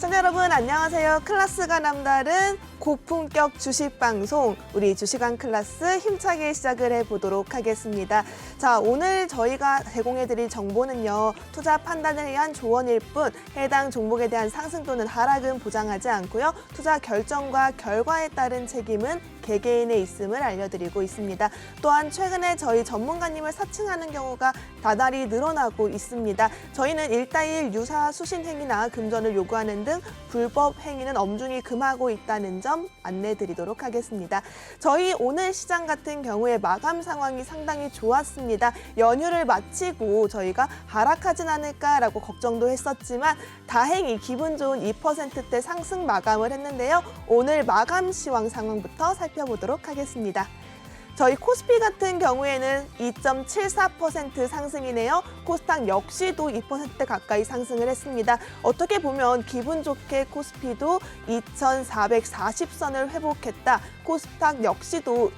시청자 여러분 안녕하세요. 클래스가 남다른 고품격 주식 방송 우리 주식왕 클래스 힘차게 시작을 해보도록 하겠습니다. 자, 오늘 저희가 제공해드릴 정보는요. 투자 판단을 위한 조언일 뿐 해당 종목에 대한 상승 또는 하락은 보장하지 않고요. 투자 결정과 결과에 따른 책임은 개개인에 있음을 알려드리고 있습니다. 또한 최근에 저희 전문가님을 사칭하는 경우가 다달이 늘어나고 있습니다. 저희는 1:1 유사 수신 행위나 금전을 요구하는 등 불법 행위는 엄중히 금하고 있다는 점 안내드리도록 하겠습니다. 저희 오늘 시장 같은 경우에 마감 상황이 상당히 좋았습니다. 연휴를 마치고 저희가 하락하진 않을까라고 걱정도 했었지만 다행히 기분 좋은 2%대 상승 마감을 했는데요. 오늘 마감 시황 상황부터 살펴보도록 하겠습니다. 저희 코스피 같은 경우에는 2.74% 상승이네요. 코스닥 역시도 2% 가까이 상승을 했습니다. 어떻게 보면 기분 좋게 코스피도 2,440선을 회복했다. 코스닥 역시도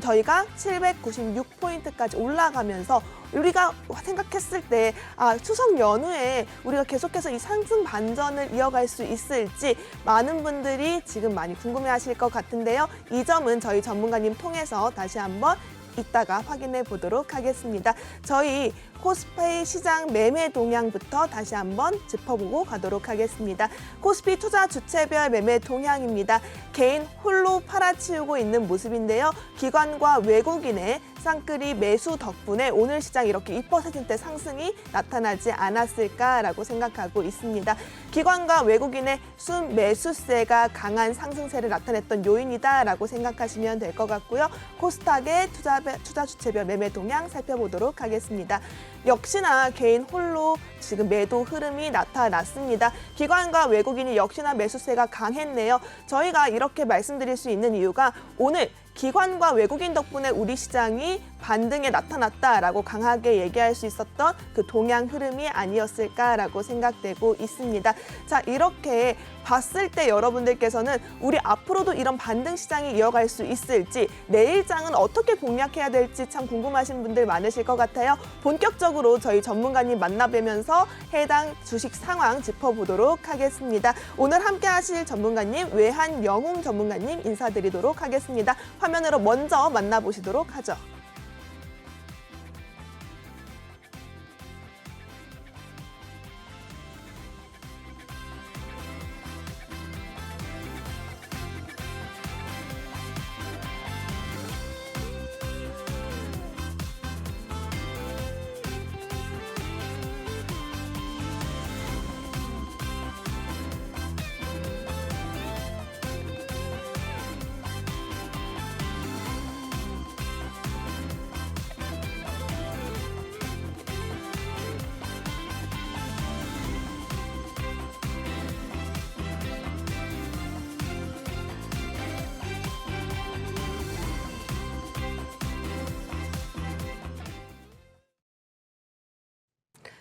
저희가 796포인트까지 올라가면서 우리가 생각했을 때 추석 연휴에 우리가 계속해서 이 상승 반전을 이어갈 수 있을지 많은 분들이 지금 많이 궁금해하실 것 같은데요. 이 점은 저희 전문가님 통해서 다시 한번 이따가 확인해 보도록 하겠습니다. 저희 코스피 시장 매매 동향부터 다시 한번 짚어보고 가도록 하겠습니다. 코스피 투자 주체별 매매 동향입니다. 개인 홀로 팔아치우고 있는 모습인데요. 기관과 외국인의 쌍끌이 매수 덕분에 오늘 시장 이렇게 2%대 상승이 나타나지 않았을까라고 생각하고 있습니다. 기관과 외국인의 순매수세가 강한 상승세를 나타냈던 요인이다라고 생각하시면 될 것 같고요. 코스닥의 투자 주체별 매매 동향 살펴보도록 하겠습니다. 역시나 개인 홀로 지금 매도 흐름이 나타났습니다. 기관과 외국인이 역시나 매수세가 강했네요. 저희가 이렇게 말씀드릴 수 있는 이유가 오늘 기관과 외국인 덕분에 우리 시장이 반등에 나타났다라고 강하게 얘기할 수 있었던 그 동향 흐름이 아니었을까라고 생각되고 있습니다. 자, 이렇게 봤을 때 여러분들께서는 우리 앞으로도 이런 반등 시장이 이어갈 수 있을지 내일장은 어떻게 공략해야 될지 참 궁금하신 분들 많으실 것 같아요. 본격적으로 저희 전문가님 만나뵈면서 해당 주식 상황 짚어보도록 하겠습니다. 오늘 함께 하실 전문가님 외환영웅 전문가님 인사드리도록 하겠습니다. 화면으로 먼저 만나보시도록 하죠.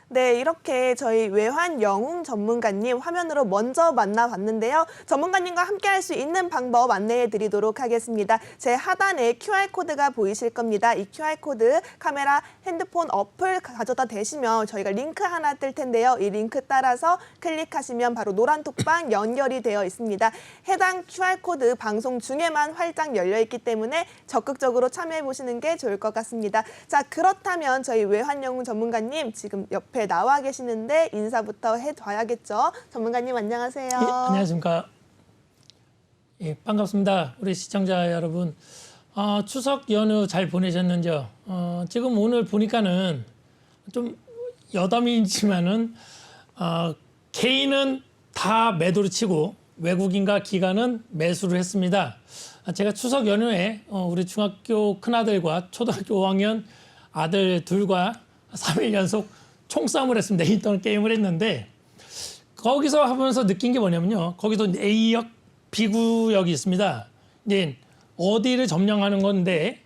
네, 이렇게 저희 외환영웅 전문가님 화면으로 먼저 만나봤는데요. 전문가님과 함께 할 수 있는 방법 안내해 드리도록 하겠습니다. 제 하단에 QR코드가 보이실 겁니다. 이 QR코드 카메라, 핸드폰 어플 가져다 대시면 저희가 링크 하나 뜰 텐데요. 이 링크 따라서 클릭하시면 바로 노란 톡방 연결이 되어 있습니다. 해당 QR코드 방송 중에만 활짝 열려 있기 때문에 적극적으로 참여해 보시는 게 좋을 것 같습니다. 자, 그렇다면 저희 외환영웅 전문가님 지금 옆에 나와 계시는데 인사부터 해둬야겠죠. 전문가님 안녕하세요. 예, 안녕하십니까. 예, 반갑습니다. 우리 시청자 여러분. 추석 연휴 잘 보내셨는지요? 지금 오늘 보니까는 좀 여담이지만은 개인은 다 매도를 치고 외국인과 기관은 매수를 했습니다. 제가 추석 연휴에 우리 중학교 큰아들과 초등학교 5학년 아들 둘과 3일 연속 총싸움을 했습니다. 인터넷 게임을 했는데 거기서 하면서 느낀 게 뭐냐면요. 거기서 A역, B구역이 있습니다. 이제 어디를 점령하는 건데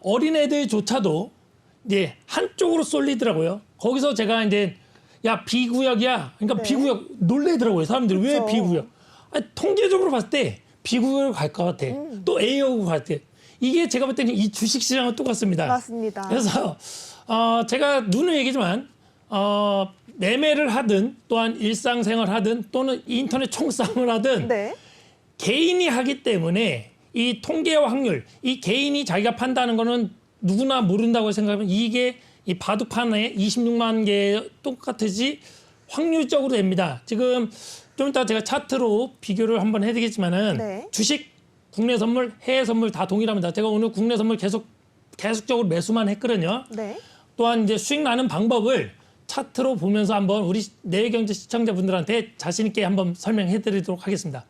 어린애들조차도 이제 한쪽으로 쏠리더라고요. 거기서 제가 이제 야 B구역이야. 그러니까 네. B구역 놀래더라고요. 사람들이. 그렇죠. 왜 B구역? 아니, 통계적으로 봤을 때 B구역을 갈 것 같아. 또 A역으로 갈 때. 이게 제가 볼 때는 이 주식시장은 똑같습니다. 맞습니다. 그래서 제가 누누이 얘기지만 매매를 하든 또한 일상생활 하든 또는 인터넷 총싸움을 하든 네. 개인이 하기 때문에 이 통계와 확률, 이 개인이 자기가 판다는 거는 누구나 모른다고 생각하면 이게 이 바둑판에 26만 개 똑같으지 확률적으로 됩니다. 지금 좀 이따 제가 차트로 비교를 한번 해드리겠지만은 네. 주식, 국내 선물, 해외 선물 다 동일합니다. 제가 오늘 국내 선물 계속적으로 매수만 했거든요. 네. 또한 이제 수익 나는 방법을 차트로 보면서 한번 우리 내외경제 시청자분들한테 자신 있게 한번 설명해 드리도록 하겠습니다.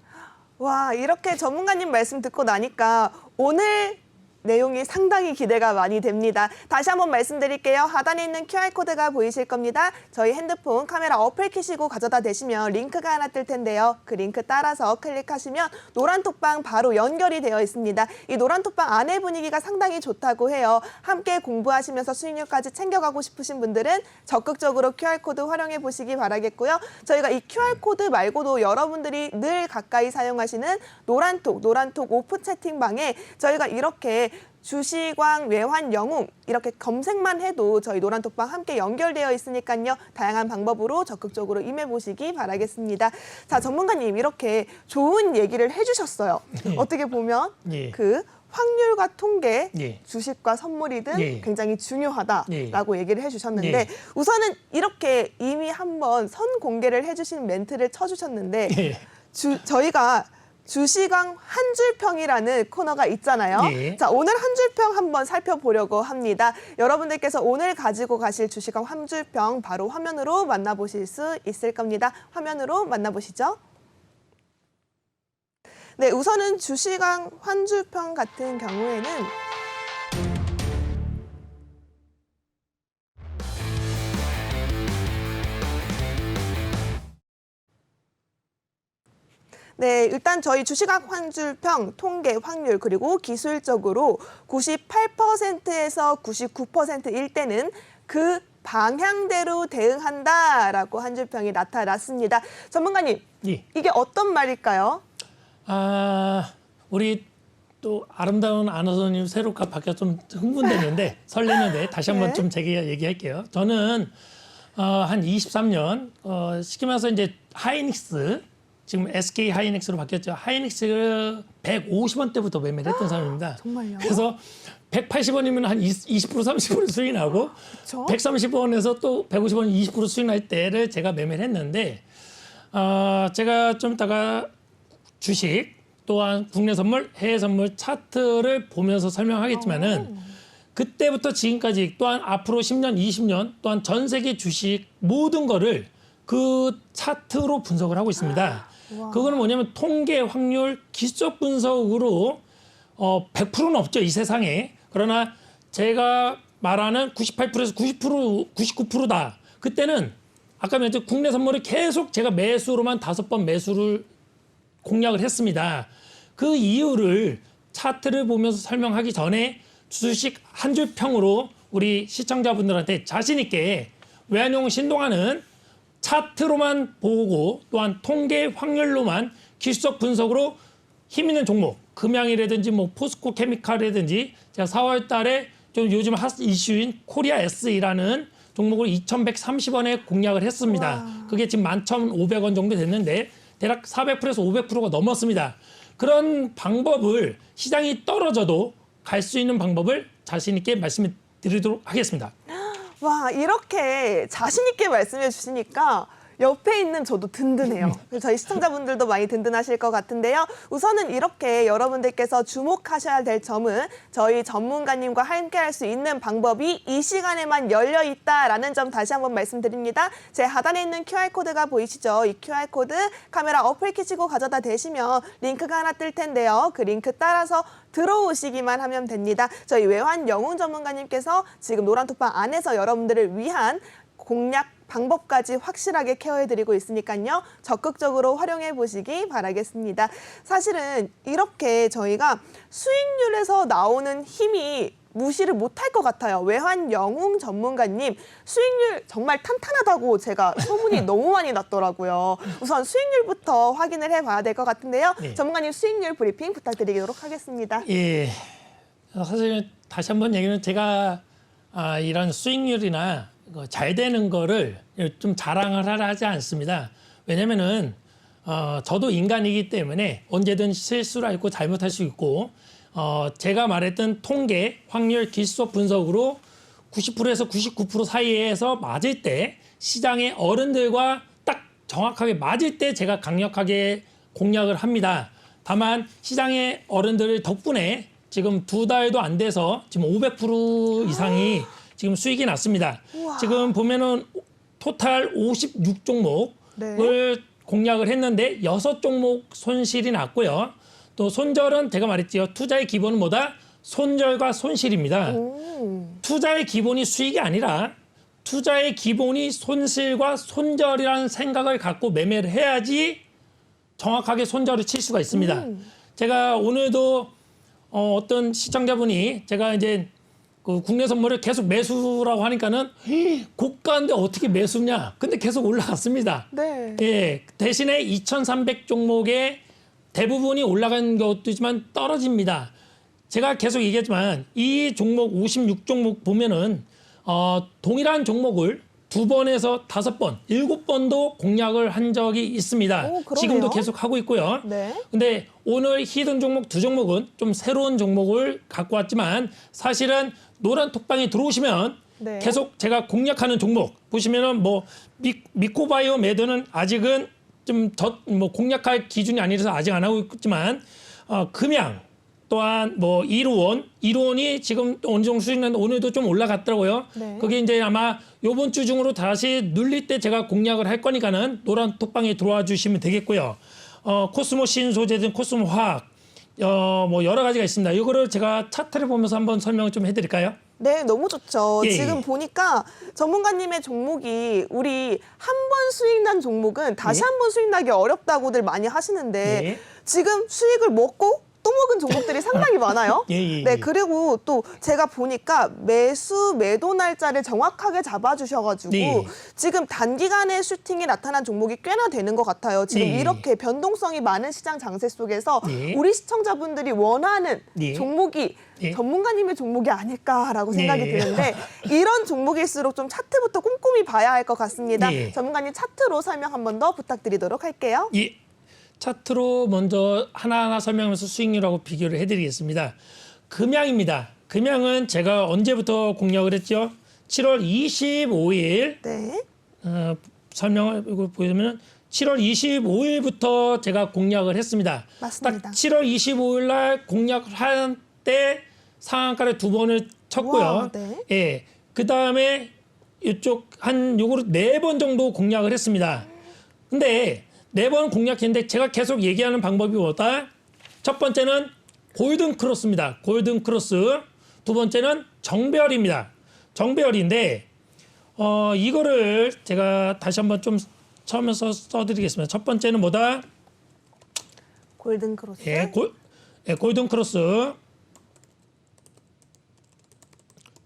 와, 이렇게 전문가님 말씀 듣고 나니까 오늘 내용이 상당히 기대가 많이 됩니다. 다시 한번 말씀드릴게요. 하단에 있는 QR코드가 보이실 겁니다. 저희 핸드폰 카메라 어플 켜시고 가져다 대시면 링크가 하나 뜰 텐데요. 그 링크 따라서 클릭하시면 노란톡방 바로 연결이 되어 있습니다. 이 노란톡방 안에 분위기가 상당히 좋다고 해요. 함께 공부하시면서 수익률까지 챙겨가고 싶으신 분들은 적극적으로 QR코드 활용해 보시기 바라겠고요. 저희가 이 QR코드 말고도 여러분들이 늘 가까이 사용하시는 노란톡 오프 채팅방에 저희가 이렇게 주시광, 외환, 영웅 이렇게 검색만 해도 저희 노란톡방 함께 연결되어 있으니까요. 다양한 방법으로 적극적으로 임해보시기 바라겠습니다. 자, 전문가님 이렇게 좋은 얘기를 해주셨어요. 어떻게 보면 예. 그 확률과 통계, 예. 주식과 선물이든 예. 굉장히 중요하다라고 얘기를 해주셨는데 예. 우선은 이렇게 이미 한번 선 공개를 해주신 멘트를 쳐주셨는데 예. 저희가 주시광 한 줄평이라는 코너가 있잖아요. 예. 자, 오늘 한 줄평 한번 살펴보려고 합니다. 여러분들께서 오늘 가지고 가실 주시광 한 줄평 바로 화면으로 만나보실 수 있을 겁니다. 화면으로 만나보시죠. 네, 우선은 주시광 한 줄평 같은 경우에는 네, 일단 저희 주식학 환줄평 통계 확률 그리고 기술적으로 98%에서 99%일 때는 그 방향대로 대응한다라고 한 줄평이 나타났습니다. 전문가님, 예. 이게 어떤 말일까요? 우리 또 아름다운 아나운서님 새로가 바뀌어 좀 흥분됐는데 설레는데 다시 한번 네. 좀 제가 얘기할게요. 저는 한 23년 쉽게 말해서 이제 하이닉스 지금 SK 하이닉스로 바뀌었죠. 하이닉스를 150원대부터 매매를 했던 사람입니다. 정말요? 그래서 180원이면 한 20% 30% 수익 나고 그쵸? 130원에서 또 150원 20% 수익 날 때를 제가 매매를 했는데 제가 좀 이따가 주식 또한 국내 선물, 해외 선물 차트를 보면서 설명하겠지만은 그때부터 지금까지 또한 앞으로 10년, 20년 또한 전 세계 주식 모든 거를 그 차트로 분석을 하고 있습니다. 그거는 뭐냐면 통계, 확률, 기술적 분석으로 100%는 없죠, 이 세상에. 그러나 제가 말하는 98%에서 90%, 99%다. 그때는 아까 말했죠. 국내 선물을 계속 제가 매수로만 5번 매수를 공략을 했습니다. 그 이유를 차트를 보면서 설명하기 전에 주식 한 줄 평으로 우리 시청자분들한테 자신 있게 외환용 신동하는 차트로만 보고 또한 통계 확률로만 기술적 분석으로 힘 있는 종목, 금양이라든지 뭐 포스코 케미칼이라든지 제가 4월 달에 좀 요즘 핫 이슈인 코리아 SE라는 종목을 2,130원에 공략을 했습니다. 와. 그게 지금 11,500원 정도 됐는데 대략 400%에서 500%가 넘었습니다. 그런 방법을 시장이 떨어져도 갈 수 있는 방법을 자신 있게 말씀을 드리도록 하겠습니다. 와, 이렇게 자신 있게 말씀해 주시니까 옆에 있는 저도 든든해요. 저희 시청자분들도 많이 든든하실 것 같은데요. 우선은 이렇게 여러분들께서 주목하셔야 될 점은 저희 전문가님과 함께할 수 있는 방법이 이 시간에만 열려 있다라는 점 다시 한번 말씀드립니다. 제 하단에 있는 QR코드가 보이시죠? 이 QR코드 카메라 어플 켜시고 가져다 대시면 링크가 하나 뜰 텐데요. 그 링크 따라서 들어오시기만 하면 됩니다. 저희 외환 영웅 전문가님께서 지금 노란톡방 안에서 여러분들을 위한 공략 방법까지 확실하게 케어해드리고 있으니까요. 적극적으로 활용해 보시기 바라겠습니다. 사실은 이렇게 저희가 수익률에서 나오는 힘이 무시를 못할 것 같아요. 외환 영웅 전문가님 수익률 정말 탄탄하다고 제가 소문이 너무 많이 났더라고요. 우선 수익률부터 확인을 해봐야 될 것 같은데요. 네. 전문가님 수익률 브리핑 부탁드리도록 하겠습니다. 예, 사실 다시 한번 얘기는 제가 이런 수익률이나 잘 되는 거를 좀 자랑을 하려 하지 않습니다. 왜냐면은 저도 인간이기 때문에 언제든 실수를 있고 잘못할 수 있고 제가 말했던 통계, 확률, 기술적 분석으로 90%에서 99% 사이에서 맞을 때 시장의 어른들과 딱 정확하게 맞을 때 제가 강력하게 공략을 합니다. 다만 시장의 어른들 덕분에 지금 2달도 안 돼서 지금 500% 이상이 지금 수익이 났습니다. 우와. 지금 보면은 토탈 56종목을 네. 공략을 했는데 6종목 손실이 났고요. 또 손절은 제가 말했지요. 투자의 기본은 뭐다? 손절과 손실입니다. 투자의 기본이 수익이 아니라 투자의 기본이 손실과 손절이라는 생각을 갖고 매매를 해야지 정확하게 손절을 칠 수가 있습니다. 제가 오늘도 어떤 시청자분이 제가 이제 그 국내 선물을 계속 매수라고 하니까는 고가인데 어떻게 매수냐? 근데 계속 올라갔습니다. 네. 예, 대신에 2,300 종목의 대부분이 올라간 것도 있지만 떨어집니다. 제가 계속 얘기했지만 이 종목 56종목 보면은 동일한 종목을 2번에서 5번, 7번도 공략을 한 적이 있습니다. 오, 그러네요. 지금도 계속 하고 있고요. 네. 근데 오늘 히든 종목 2종목은 좀 새로운 종목을 갖고 왔지만 사실은 노란 톡방에 들어오시면 네. 계속 제가 공략하는 종목 보시면은 뭐 미코바이오 매드는 아직은 좀 뭐 공략할 기준이 아니라서 아직 안 하고 있지만 금양 또한 뭐 이루원이 지금 어느 정도 수익 났는데 오늘도 좀 올라갔더라고요. 네. 그게 이제 아마 요번 주 중으로 다시 눌릴 때 제가 공략을 할 거니까는 노란 톡방에 들어와 주시면 되겠고요. 코스모 신소재든 코스모 화학 뭐 여러 가지가 있습니다. 이거를 제가 차트를 보면서 한번 설명을 좀 해드릴까요? 네, 너무 좋죠. 예, 지금 예. 보니까 전문가님의 종목이 우리 한 번 수익 난 종목은 다시 예. 한 번 수익 나기 어렵다고들 많이 하시는데 예. 지금 수익을 먹고 또 먹은 종목들이 상당히 많아요. 예, 예, 네, 예. 그리고 또 제가 보니까 매도 날짜를 정확하게 잡아주셔가지고 네. 지금 단기간에 슈팅이 나타난 종목이 꽤나 되는 것 같아요. 지금 네. 이렇게 변동성이 많은 시장 장세 속에서 네. 우리 시청자분들이 원하는 네. 종목이 네. 전문가님의 종목이 아닐까라고 생각이 네. 드는데 이런 종목일수록 좀 차트부터 꼼꼼히 봐야 할 것 같습니다. 네. 전문가님 차트로 설명 한 번 더 부탁드리도록 할게요. 예. 차트로 먼저 하나하나 설명하면서 수익률하고 비교를 해드리겠습니다. 금양입니다. 금양은 제가 언제부터 공략을 했죠? 7월 25일 네. 설명을 이거 보시면 7월 25일부터 제가 공략을 했습니다. 맞습니다. 딱 7월 25일 날 공략을 할 때 상한가를 2번을 쳤고요. 우와, 네. 예. 그다음에 이쪽 한 요거를 4번 정도 공략을 했습니다. 근데 4번 공략했는데 제가 계속 얘기하는 방법이 뭐다? 첫 번째는 골든 크로스입니다. 골든 크로스. 두 번째는 정배열입니다. 정배열인데 이거를 제가 다시 한번 좀 처음에서 써드리겠습니다. 첫 번째는 뭐다? 골든 크로스. 골든 크로스.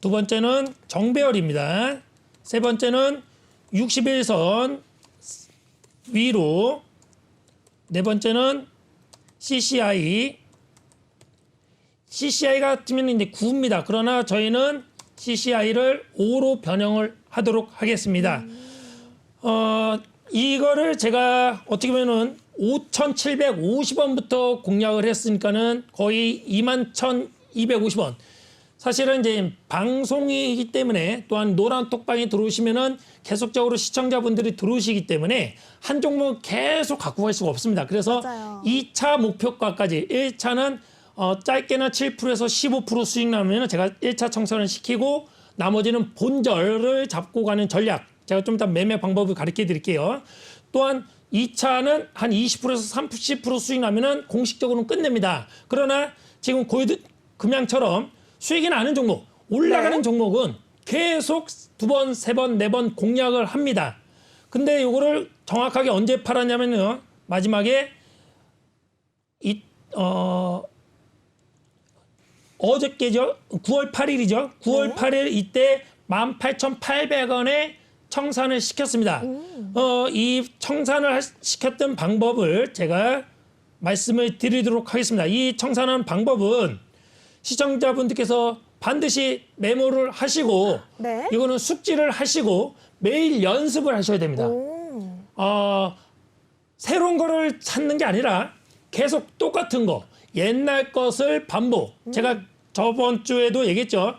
두 번째는 정배열입니다. 세 번째는 61선 위로. 네 번째는 CCI. CCI가 뜨면 이제 9입니다. 그러나 저희는 CCI를 5로 변형을 하도록 하겠습니다. 이거를 제가 어떻게 보면은 5,750원부터 공략을 했으니까는 거의 21,250원. 사실은 이제 방송이기 때문에 또한 노란 톡방에 들어오시면은 계속적으로 시청자분들이 들어오시기 때문에 한 종목 계속 갖고 갈 수가 없습니다. 그래서 맞아요. 2차 목표가까지 1차는 짧게는 7%에서 15% 수익 나면 제가 1차 청산을 시키고 나머지는 본절을 잡고 가는 전략. 제가 좀 이따 매매 방법을 가르쳐 드릴게요. 또한 2차는 한 20%에서 30% 수익 나면은 공식적으로는 끝냅니다. 그러나 지금 금양처럼 수익이 나는 종목, 올라가는 네. 종목은 계속 2번, 3번, 4번 공략을 합니다. 근데 이거를 정확하게 언제 팔았냐면요. 마지막에 어저께죠. 9월 8일이죠. 9월 8일 이때 18,800원에 청산을 시켰습니다. 이 청산을 시켰던 방법을 제가 말씀을 드리도록 하겠습니다. 이 청산한 방법은 시청자분들께서 반드시 메모를 하시고 네. 이거는 숙지를 하시고 매일 연습을 하셔야 됩니다. 새로운 거를 찾는 게 아니라 계속 똑같은 거, 옛날 것을 반복. 제가 저번 주에도 얘기했죠.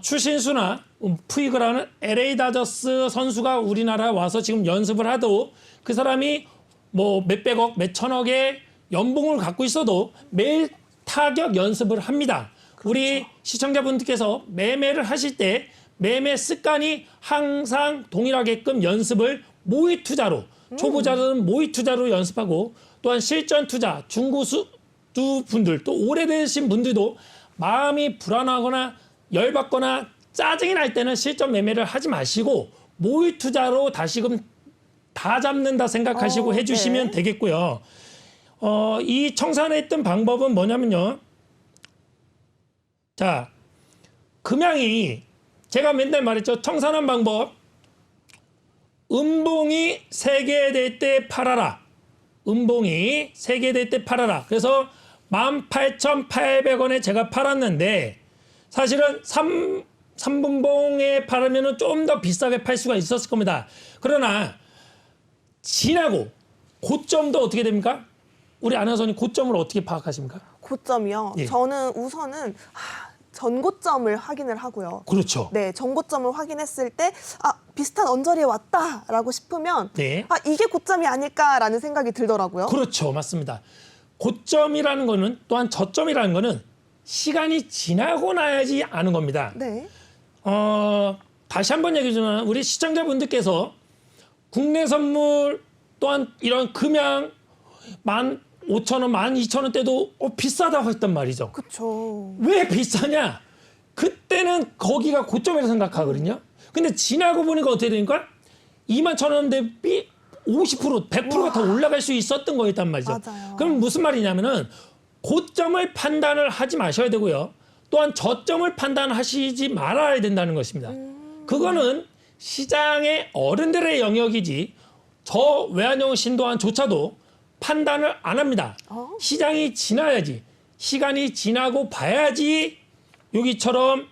추신수나 푸이그라는 LA 다저스 선수가 우리나라에 와서 지금 연습을 하도 그 사람이 뭐 몇백억, 몇천억의 연봉을 갖고 있어도 매일 타격 연습을 합니다. 우리 시청자분들께서 매매를 하실 때 매매 습관이 항상 동일하게끔 연습을 모의 투자로 초보자들은 모의 투자로 연습하고 또한 실전 투자 중고수 분들 또 오래되신 분들도 마음이 불안하거나 열받거나 짜증이 날 때는 실전 매매를 하지 마시고 모의 투자로 다시금 다 잡는다 생각하시고 해주시면 네. 되겠고요. 이 청산했던 방법은 뭐냐면요. 자, 금양이 제가 맨날 말했죠. 청산한 방법. 음봉이 3개 될 때 팔아라. 음봉이 3개 될 때 팔아라. 그래서 18,800원에 제가 팔았는데 사실은 3분봉에 팔으면 좀 더 비싸게 팔 수가 있었을 겁니다. 그러나 지나고 고점도 어떻게 됩니까? 우리 아나운서님 고점을 어떻게 파악하십니까? 고점이요. 예. 저는 우선은 전고점을 확인을 하고요. 그렇죠. 네, 전고점을 확인했을 때 비슷한 언저리에 왔다라고 싶으면 네. 이게 고점이 아닐까라는 생각이 들더라고요. 그렇죠. 맞습니다. 고점이라는 거는 또한 저점이라는 거는 시간이 지나고 나야지 아는 겁니다. 네. 다시 한번 얘기하지만 우리 시청자분들께서 국내 선물 또한 이런 금양 15,000원, 12,000원대도 비싸다고 했단 말이죠. 그렇죠. 왜 비싸냐? 그때는 거기가 고점이라고 생각하거든요. 근데 지나고 보니까 어떻게 되니까 21,000원 대비 50%, 100%가 더 올라갈 수 있었던 거였단 말이죠. 맞아요. 그럼 무슨 말이냐면은 고점을 판단을 하지 마셔야 되고요. 또한 저점을 판단하시지 말아야 된다는 것입니다. 그거는 시장의 어른들의 영역이지 저 외환용 신도안조차도 판단을 안 합니다. 시장이 지나야지, 시간이 지나고 봐야지 여기처럼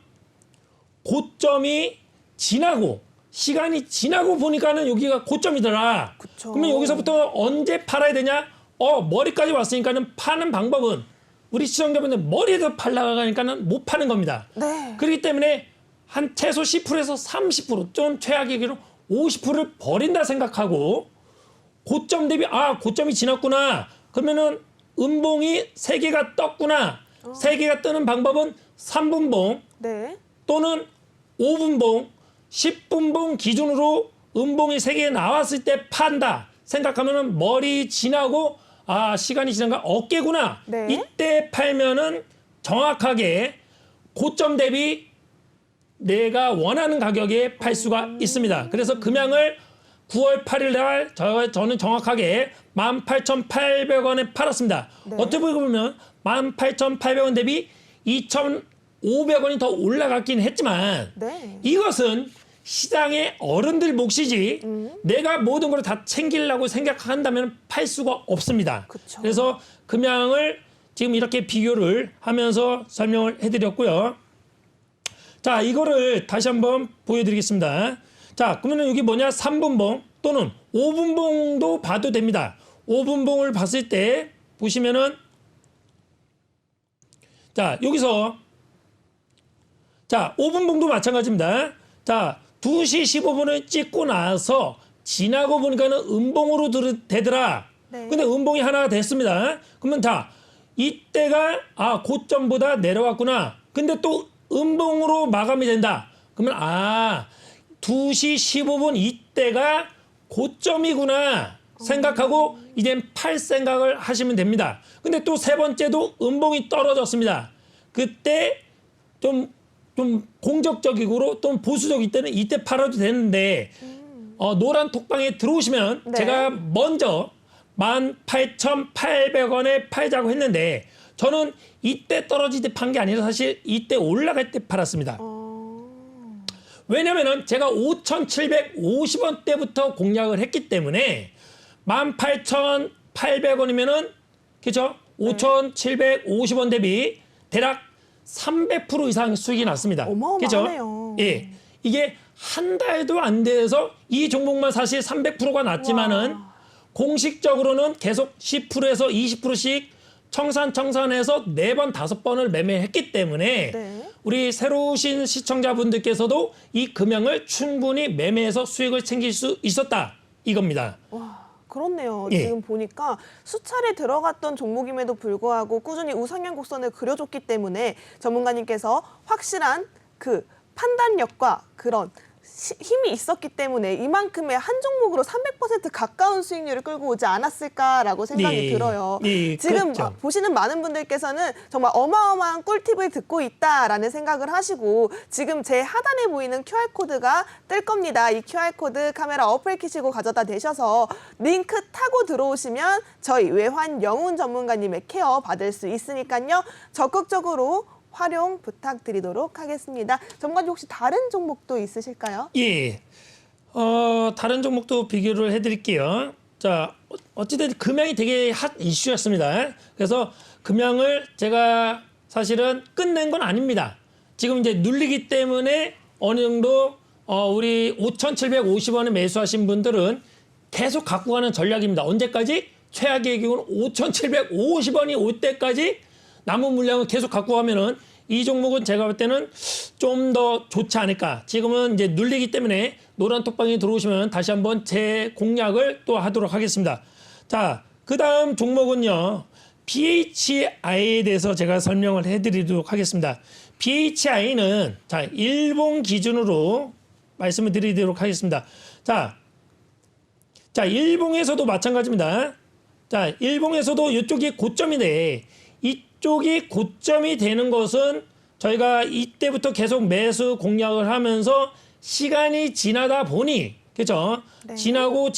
고점이 지나고 시간이 지나고 보니까는 여기가 고점이더라. 그쵸. 그러면 여기서부터 언제 팔아야 되냐? 머리까지 왔으니까는 파는 방법은 우리 시청자분들 머리에서 팔라가니까는 못 파는 겁니다. 네. 그렇기 때문에 한 최소 10%에서 30%, 좀 최악이기로 50%를 버린다 생각하고 고점 대비 고점이 지났구나. 그러면은 음봉이 3개가 떴구나. 3개가 뜨는 방법은 3분봉 네. 또는 5분봉, 10분봉 기준으로 음봉이 3개 나왔을 때 판다 생각하면은 머리 지나고 시간이 지나가 어깨구나. 네. 이때 팔면은 정확하게 고점 대비 내가 원하는 가격에 팔 수가 있습니다. 그래서 금양을 9월 8일 날 저는 정확하게 18,800원에 팔았습니다. 네. 어떻게 보면 18,800원 대비 2,500원이 더 올라갔긴 했지만 네. 이것은 시장의 어른들 몫이지 내가 모든 걸 다 챙기려고 생각한다면 팔 수가 없습니다. 그쵸. 그래서 금양을 지금 이렇게 비교를 하면서 설명을 해드렸고요. 자, 이거를 다시 한번 보여드리겠습니다. 자, 그러면 여기 뭐냐? 3분봉 또는 5분봉도 봐도 됩니다. 5분봉을 봤을 때 보시면은 자, 여기서 자, 5분봉도 마찬가지입니다. 자, 2시 15분을 찍고 나서 지나고 보니까는 음봉으로 되더라. 네. 근데 음봉이 하나가 됐습니다. 그러면 이때가 고점보다 내려왔구나. 근데 또 음봉으로 마감이 된다. 그러면 2시 15분 이때가 고점이구나 생각하고 이젠 팔 생각을 하시면 됩니다. 근데 또 세 번째도 음봉이 떨어졌습니다. 그때 좀 공격적이고 또 보수적일 때는 이때 팔아도 되는데 노란 톡방에 들어오시면 네. 제가 먼저 18,800원에 팔자고 했는데 저는 이때 떨어질 때 판 게 아니라 사실 이때 올라갈 때 팔았습니다. 왜냐면은 제가 5,750원대부터 공략을 했기 때문에 18,800원이면은 그죠? 5,750원 대비 대략 300% 이상 수익이 났습니다. 어마어마하네요. 그죠? 예. 이게 한 달도 안 돼서 이 종목만 사실 300%가 났지만은 와. 공식적으로는 계속 10%에서 20%씩 청산해서 4번, 5번을 매매했기 때문에 네. 우리 새로 오신 시청자분들께서도 이 금형을 충분히 매매해서 수익을 챙길 수 있었다. 이겁니다. 와, 그렇네요. 예. 지금 보니까 수차례 들어갔던 종목임에도 불구하고 꾸준히 우상향 곡선을 그려줬기 때문에 전문가님께서 확실한 그 판단력과 그런 힘이 있었기 때문에 이만큼의 한 종목으로 300% 가까운 수익률을 끌고 오지 않았을까라고 생각이 네. 들어요. 네, 지금 그렇죠. 보시는 많은 분들께서는 정말 어마어마한 꿀팁을 듣고 있다라는 생각을 하시고 지금 제 하단에 보이는 QR코드가 뜰 겁니다. 이 QR코드 카메라 어플 키시고 가져다 대셔서 링크 타고 들어오시면 저희 외환 영훈 전문가님의 케어 받을 수 있으니까요. 적극적으로 활용 부탁드리도록 하겠습니다. 전문가님 혹시 다른 종목도 있으실까요? 예. 다른 종목도 비교를 해드릴게요. 자, 어찌됐든 금양이 되게 핫 이슈였습니다. 그래서 금양을 제가 사실은 끝낸 건 아닙니다. 지금 이제 눌리기 때문에 어느 정도 우리 5,750원에 매수하신 분들은 계속 갖고 가는 전략입니다. 언제까지? 최악의 경우는 5,750원이 올 때까지 남은 물량을 계속 갖고 가면은 이 종목은 제가 볼 때는 좀 더 좋지 않을까. 지금은 이제 눌리기 때문에 노란 톡방에 들어오시면 다시 한번 제 공략을 또 하도록 하겠습니다. 자, 그 다음 종목은요. BHI에 대해서 제가 설명을 해드리도록 하겠습니다. BHI는 자, 일본 기준으로 말씀을 드리도록 하겠습니다. 자, 일본에서도 마찬가지입니다. 자, 일본에서도 이쪽이 고점인데 이쪽이 고점이 되는 것은 저희가 이때부터 계속 매수 공략을 하면서 시간이 지나다 보니 그렇죠? 네. 지나고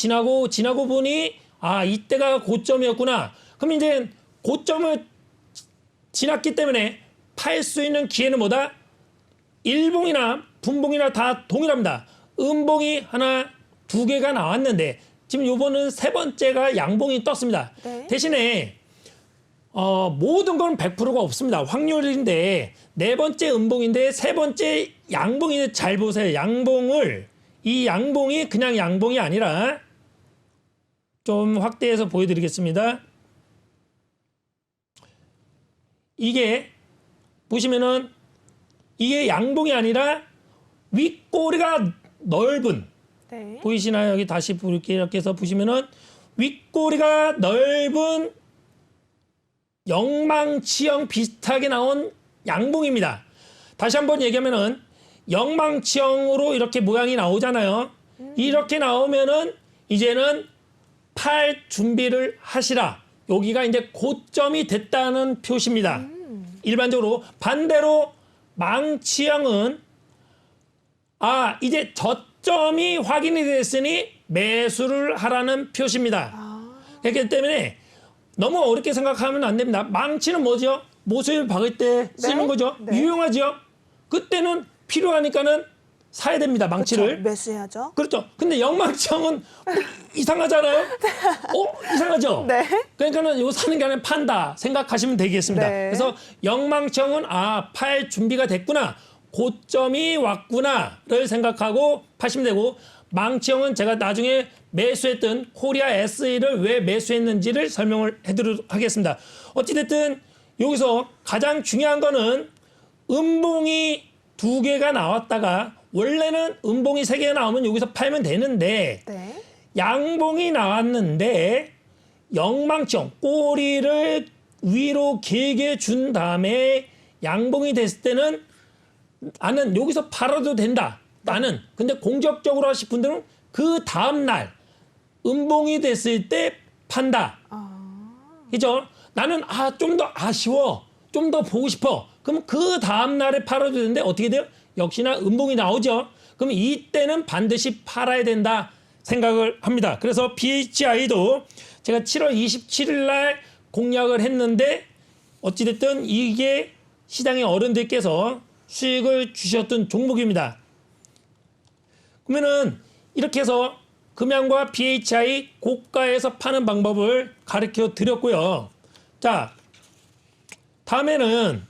보니 아, 이때가 고점이었구나. 그럼 이제 고점을 지났기 때문에 팔 수 있는 기회는 뭐다? 일봉이나 분봉이나 다 동일합니다. 음봉이 하나, 2개가 나왔는데 지금 요번은 3번째가 양봉이 떴습니다. 네. 대신에 모든 건 100%가 없습니다. 확률인데 4번째 음봉인데 3번째 양봉인데 잘 보세요. 이 양봉이 그냥 양봉이 아니라 좀 확대해서 보여드리겠습니다. 이게 보시면은 이게 양봉이 아니라 윗꼬리가 넓은 네. 보이시나요? 여기 다시 이렇게 해서 보시면은 윗꼬리가 넓은 영망치형 비슷하게 나온 양봉입니다. 다시 한번 얘기하면은 영망치형으로 이렇게 모양이 나오잖아요. 이렇게 나오면은 이제는 팔 준비를 하시라. 여기가 이제 고점이 됐다는 표시입니다. 일반적으로 반대로 망치형은 이제 저점이 확인이 됐으니 매수를 하라는 표시입니다. 그렇기 때문에 너무 어렵게 생각하면 안 됩니다. 망치는 뭐죠? 모서리를 박을 때 쓰는 네? 거죠. 네. 유용하죠. 그때는 필요하니까는 사야 됩니다. 망치를. 그렇죠. 매수해야죠. 그렇죠. 근데 영망치형은 이상하잖아요. 이상하죠. 네. 그러니까는 이거 사는 게 아니라 판다 생각하시면 되겠습니다. 네. 그래서 영망치형은 팔 준비가 됐구나. 고점이 왔구나를 생각하고 파시면 되고 망치형은 제가 나중에 매수했던 코리아 SE를 왜 매수했는지를 설명을 해드리도록 하겠습니다. 어찌됐든 여기서 가장 중요한 거는 음봉이 2개가 나왔다가 원래는 음봉이 3개가 나오면 여기서 팔면 되는데 네. 양봉이 나왔는데 영망치형 꼬리를 위로 길게 준 다음에 양봉이 됐을 때는 나는 여기서 팔아도 된다. 나는 근데 공격적으로 하실 분들은 그 다음날 음봉이 됐을 때 판다. 그죠? 나는 좀 더 아쉬워. 좀 더 보고 싶어. 그럼 그 다음날에 팔아도 되는데 어떻게 돼요? 역시나 음봉이 나오죠. 그럼 이때는 반드시 팔아야 된다 생각을 합니다. 그래서 BHI도 제가 7월 27일 날 공략을 했는데 어찌됐든 이게 시장의 어른들께서 수익을 주셨던 종목입니다. 그러면은 이렇게 해서 금양과 BHI 고가에서 파는 방법을 가르쳐 드렸고요. 자, 다음에는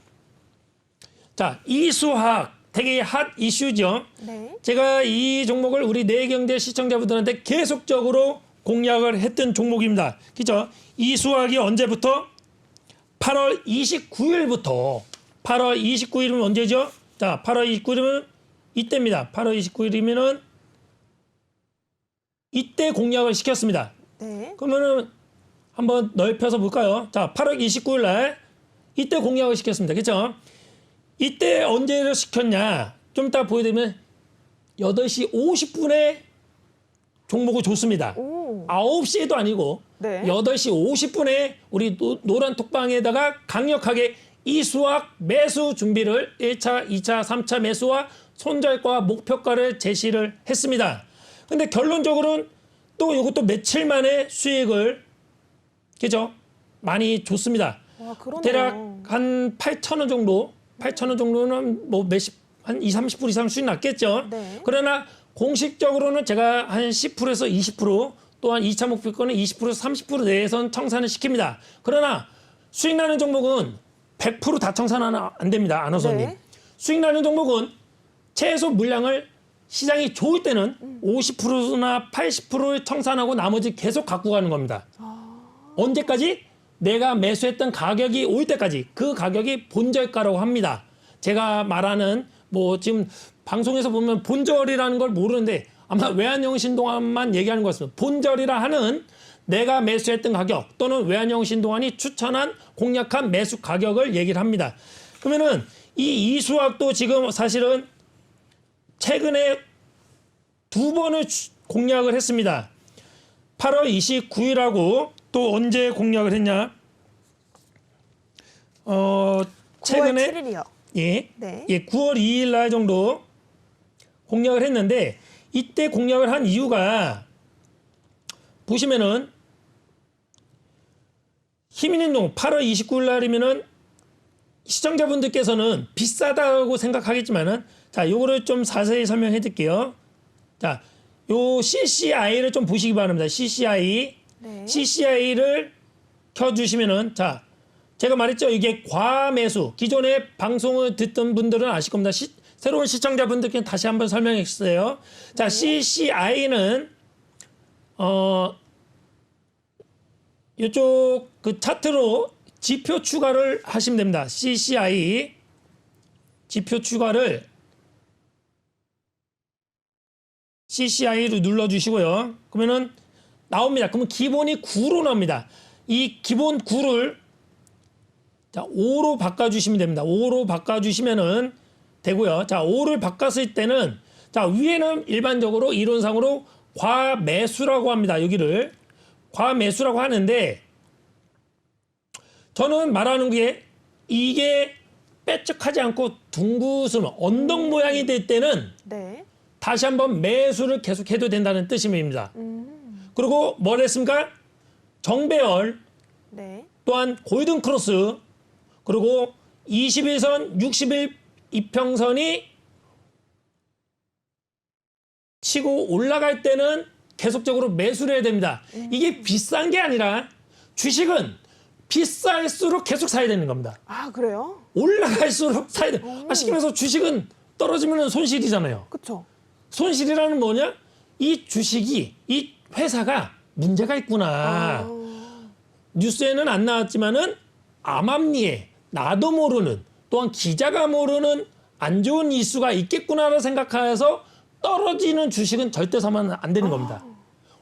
자, 이수학 되게 핫 이슈죠. 네. 제가 이 종목을 우리 내경제 시청자분들한테 계속적으로 공략을 했던 종목입니다. 그죠? 이수학이 언제부터? 8월 29일부터. 8월 29일이면 언제죠? 자, 8월 29일이면 이때입니다. 8월 29일이면은 이때 공략을 시켰습니다. 네. 그러면은 한번 넓혀서 볼까요? 자, 8월 29일 날 이때 공략을 시켰습니다. 그렇죠? 이때 언제를 시켰냐? 좀 이따 보여드리면 8시 50분에 종목을 줬습니다. 오. 9시에도 아니고 네. 8시 50분에 우리 노란 톡방에다가 강력하게 이수학 매수 준비를 1차, 2차, 3차 매수와 손절과 목표가를 제시를 했습니다. 근데 결론적으로는 또 이것도 며칠 만에 수익을 그죠? 많이 줬습니다. 와, 그러네요. 대략 한 8,000원 정도, 8,000원 정도는 뭐 한 20, 30% 이상 수익 났겠죠. 네. 그러나 공식적으로는 제가 한 10%에서 20%, 또한 2차 목표가는 20%에서 30% 내에선 청산을 시킵니다. 그러나 수익 나는 종목은 100% 다 청산은 안 됩니다. 아나운서님. 네. 수익 나는 종목은 최소 물량을 시장이 좋을 때는 50%나 80%를 청산하고 나머지 계속 갖고 가는 겁니다. 언제까지? 내가 매수했던 가격이 올 때까지. 그 가격이 본절가라고 합니다. 제가 말하는 뭐 지금 방송에서 보면 본절이라는 걸 모르는데 아마 외환형 신동환만 얘기하는 것 같습니다. 본절이라 하는 내가 매수했던 가격 또는 외환형 신동환이 추천한 공략한 매수 가격을 얘기를 합니다. 그러면은 이 이수학도 지금 사실은 최근에 2번을 공략을 했습니다. 8월 29일하고 또 언제 공략을 했냐? 최근에 9월 7일이요. 예, 네. 예, 9월 2일 날 정도 공략을 했는데 이때 공략을 한 이유가 보시면은 힘있는 8월 29일 날이면은 시청자분들께서는 비싸다고 생각하겠지만은 자, 요거를 좀 자세히 설명해 드릴게요. 자, 요 CCI를 좀 보시기 바랍니다. CCI. 네. CCI를 켜 주시면은 자, 제가 말했죠. 이게 과매수. 기존에 방송을 듣던 분들은 아실 겁니다. 새로운 시청자분들께 다시 한번 설명해 주세요. 자, CCI는 이쪽 그 차트로 지표 추가를 하시면 됩니다. CCI 지표 추가를 CCI로 눌러주시고요. 그러면은 나옵니다. 그러면 기본이 9로 나옵니다. 이 기본 9를 자 5로 바꿔주시면 됩니다. 5로 바꿔주시면은 되고요. 자 5를 바꿨을 때는 자 위에는 일반적으로 이론상으로 과매수라고 합니다. 여기를 과매수라고 하는데 저는 말하는 게 이게 빼쭉하지 않고 둥그스름 언덕 모양이 될 때는 네. 다시 한번 매수를 계속해도 된다는 뜻입니다. 그리고 뭘 했습니까? 정배열 네. 또한 골든 크로스 그리고 21선 60일 이평선이 치고 올라갈 때는 계속적으로 매수를 해야 됩니다. 이게 비싼 게 아니라 주식은 비쌀수록 계속 사야 되는 겁니다. 아, 그래요? 올라갈수록 사야 돼. 쉽게 말해서 주식은 떨어지면 손실이잖아요. 그쵸. 손실이라는 뭐냐? 이 주식이 이 회사가 문제가 있구나. 뉴스에는 안 나왔지만은 암암리에 나도 모르는 또한 기자가 모르는 안 좋은 이슈가 있겠구나를 생각해서 떨어지는 주식은 절대 사면 안 되는 겁니다.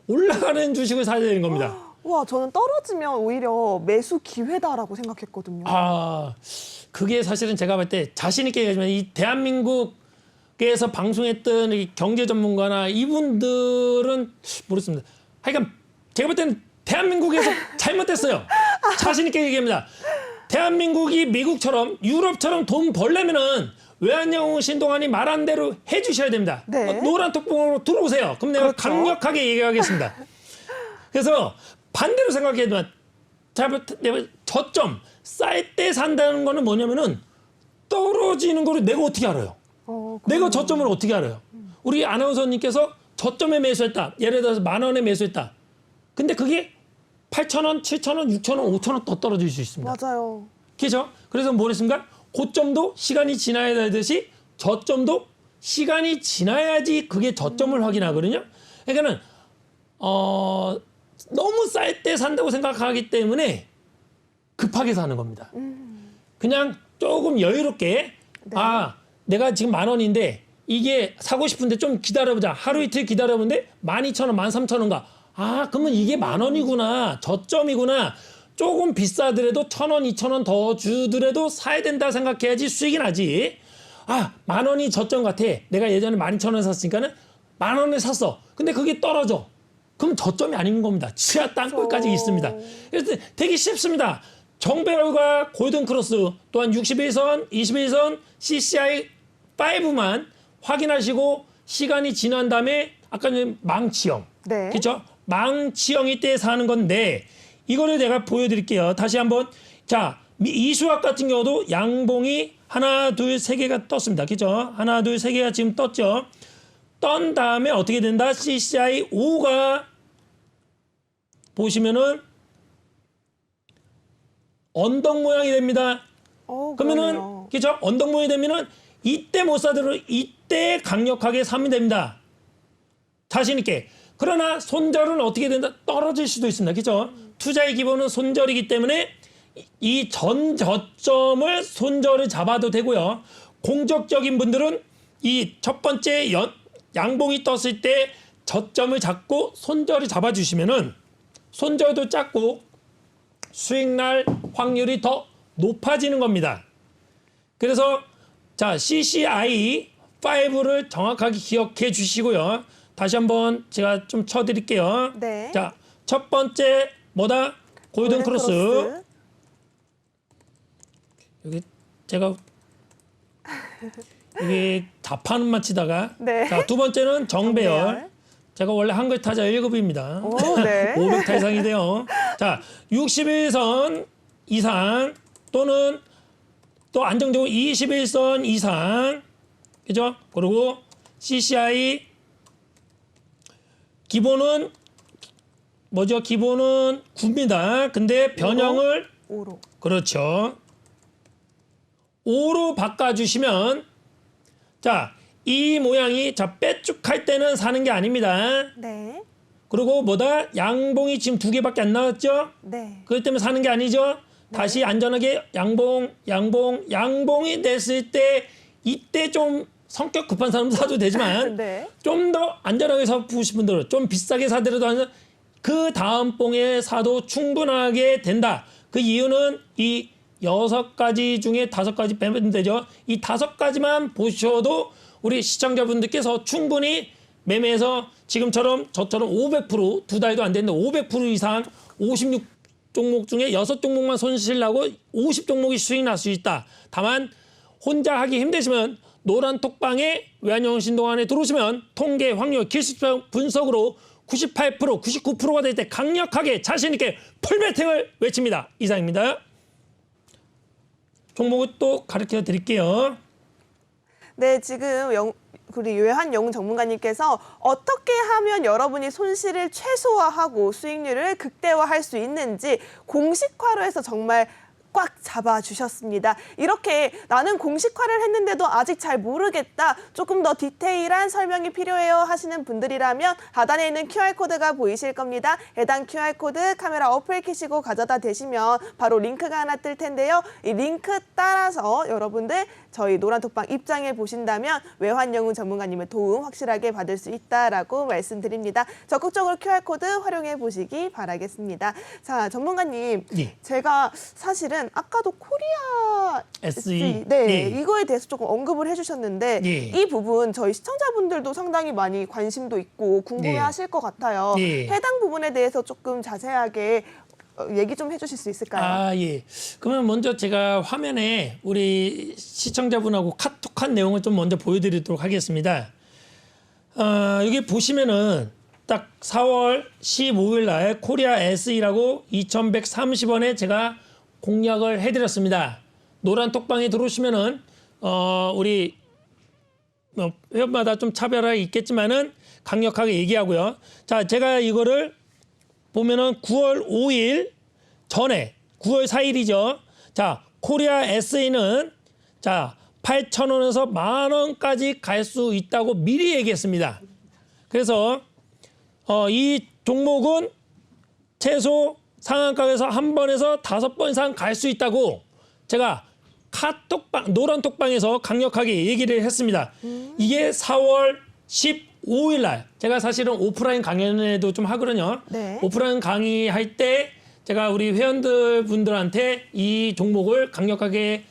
올라가는 주식을 사야 되는 겁니다. 와, 저는 떨어지면 오히려 매수 기회다라고 생각했거든요. 아, 그게 사실은 제가 볼 때 자신 있게 얘기하지만 이 대한민국에서 방송했던 이 경제 전문가나 이분들은 모르겠습니다. 하여간 제가 볼 때는 대한민국에서 잘못됐어요. 자신 있게 얘기합니다. 대한민국이 미국처럼 유럽처럼 돈 벌려면은 외환형 신동환이 말한 대로 해주셔야 됩니다. 네. 노란 톡방으로 들어오세요. 그럼 내가 그렇죠. 강력하게 얘기하겠습니다. 그래서 반대로 생각해도 저점 쌀 때 산다는 거는 뭐냐면은 떨어지는 거를 내가 어떻게 알아요? 내가 저점을 어떻게 알아요? 우리 아나운서님께서 저점에 매수했다. 예를 들어서 10,000원에 매수했다. 근데 그게 8,000원, 7,000원, 6,000원, 5,000원 더 떨어질 수 있습니다. 맞아요. 그죠? 그래서 뭐 했습니까? 고점도 시간이 지나야 되듯이 저점도 시간이 지나야지 그게 저점을 확인하거든요. 그러니까는 너무 쌀 때 산다고 생각하기 때문에 급하게 사는 겁니다. 그냥 조금 여유롭게 네. 내가 지금 10,000원인데 이게 사고 싶은데 좀 기다려보자. 하루 이틀 기다려보는데 12,000원, 13,000원가. 그러면 이게 10,000원이구나. 저점이구나. 조금 비싸더라도 1,000원, 2,000원 더 주더라도 사야 된다 생각해야지 수익이 나지. 10,000원이 저점 같아. 내가 예전에 12,000원 샀으니까는 10,000원에 샀어. 근데 그게 떨어져. 그럼 저점이 아닌 겁니다. 지하 땅굴까지 있습니다. 그래서 되게 쉽습니다. 정배열과 골든크로스 또한 61선, 21선, CCI 5만 확인하시고 시간이 지난 다음에 아까 망치형. 네. 그렇죠? 망치형이 때 사는 건데 이거를 내가 보여드릴게요. 다시 한번. 자, 이 수학 같은 경우도 양봉이 하나, 둘, 세 개가 떴습니다. 그렇죠? 하나, 둘, 세 개가 지금 떴죠. 떤 다음에 어떻게 된다? CCI 5가 보시면은 언덕 모양이 됩니다. 그러면은 그러네요. 그렇죠? 언덕 모양이 되면은 이때 못 사더라도 이때 강력하게 사면 됩니다. 자신 있게. 그러나 손절은 어떻게 된다? 떨어질 수도 있습니다. 그렇죠? 투자의 기본은 손절이기 때문에 이 전 저점을 손절을 잡아도 되고요. 공적적인 분들은 이 첫 번째 양봉이 떴을 때 저점을 잡고 손절을 잡아주시면은 손절도 작고 수익 날 확률이 더 높아지는 겁니다. 그래서 자, CCI 5를 정확하게 기억해 주시고요. 다시 한번 제가 좀 쳐드릴게요. 네. 자, 첫 번째 뭐다? 골든크로스. 여기 제가 이게 자판만 치다가 네. 자, 두 번째는 정배열. 정배열. 제가 원래 한글 타자 1급입니다. 오, 네. 500타 이상이 돼요. 자, 61선 이상 또는 또 안정적으로 21선 이상. 그죠? 그리고 CCI 기본은 뭐죠? 기본은 9입니다. 근데 변형을 5로. 그렇죠. 5로 바꿔주시면 자, 이 모양이 자 빼쭉할 때는 사는 게 아닙니다. 네. 그리고 뭐다? 양봉이 지금 2개밖에 안 나왔죠? 네. 그것 때문에 사는 게 아니죠? 다시 안전하게 양봉이 됐을 때 이때 좀 성격 급한 사람 사도 되지만 네. 좀 더 안전하게 사고 싶은 분들은 좀 비싸게 사더라도 그 다음 봉에 사도 충분하게 된다. 그 이유는 이 6가지 중에 5가지 빼면 되죠. 이 5가지만 보셔도 우리 시청자분들께서 충분히 매매해서 지금처럼 저처럼 500% 2달도 안 됐는데 500% 이상 56종목 중에 6종목만 손실 나고 50종목이 수익 날 수 있다. 다만 혼자 하기 힘드시면 노란톡방에 외환영웅 신동안에 들어오시면 통계 확률 기술적 분석으로 98%, 99%가 될 때 강력하게 자신 있게 풀배팅을 외칩니다. 이상입니다. 종목을 또 가르쳐 드릴게요. 네, 지금 우리 외환영웅 전문가님께서 어떻게 하면 여러분이 손실을 최소화하고 수익률을 극대화할 수 있는지 공식화로 해서 정말 꽉 잡아주셨습니다. 이렇게 나는 공식화를 했는데도 아직 잘 모르겠다, 조금 더 디테일한 설명이 필요해요 하시는 분들이라면 하단에 있는 QR코드가 보이실 겁니다. 해당 QR코드 카메라 어플 켜시고 가져다 대시면 바로 링크가 하나 뜰 텐데요. 이 링크 따라서 여러분들 저희 노란톡방 입장해 보신다면 외환영웅 전문가님의 도움 확실하게 받을 수 있다라고 말씀드립니다. 적극적으로 QR코드 활용해 보시기 바라겠습니다. 자, 전문가님, 예. 제가 사실은 아까도 코리아 SE. 네, 예. 이거에 대해서 조금 언급을 해주셨는데 예. 이 부분 저희 시청자분들도 상당히 많이 관심도 있고 궁금해하실 것 같아요. 예. 해당 부분에 대해서 조금 자세하게 얘기 좀 해주실 수 있을까요? 예. 그러면 먼저 제가 화면에 우리 시청자분하고 카톡한 내용을 좀 먼저 보여드리도록 하겠습니다. 여기 보시면은 딱 4월 15일 날 코리아 SE라고 2,130원에 제가 공략을 해드렸습니다. 노란 톡방에 들어오시면은 우리 회원마다 좀 차별화가 있겠지만은 강력하게 얘기하고요. 자, 제가 이거를 보면은 9월 5일 전에 9월 4일이죠. 자, 코리아 SE는 자, 8,000원에서 10,000원까지 갈 수 있다고 미리 얘기했습니다. 그래서 이 종목은 최소 상한가에서 한 번에서 5번 이상 갈 수 있다고 제가 카톡방, 노란 톡방에서 강력하게 얘기를 했습니다. 이게 4월 15일 날 제가 사실은 오프라인 강연에도 좀 하거든요. 네. 오프라인 강의할 때 제가 우리 회원들 분들한테 이 종목을 강력하게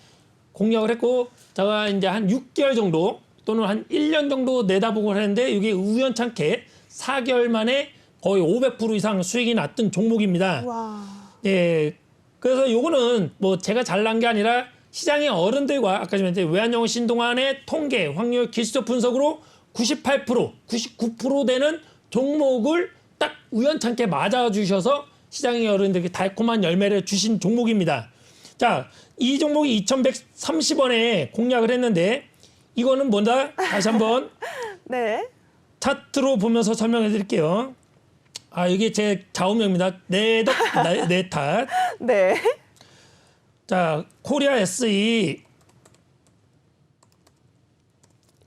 공략을 했고, 제가 이제 한 6개월 정도 또는 한 1년 정도 내다보고 했는데 이게 우연찮게 4개월 만에 거의 500% 이상 수익이 났던 종목입니다. 와. 예. 그래서 요거는 뭐 제가 잘난 게 아니라 시장의 어른들과 아까 전에 외환영어 신동안의 통계, 확률, 기술적 분석으로 98%, 99% 되는 종목을 딱 우연찮게 맞아주셔서 시장의 어른들에게 달콤한 열매를 주신 종목입니다. 자, 이 종목이 2,130원에 공략을 했는데 이거는 뭐다? 다시 한번 네. 차트로 보면서 설명해 드릴게요. 아, 이게 제 좌우명입니다. 내 덕, 내 탓. 네. 자, 코리아 SE.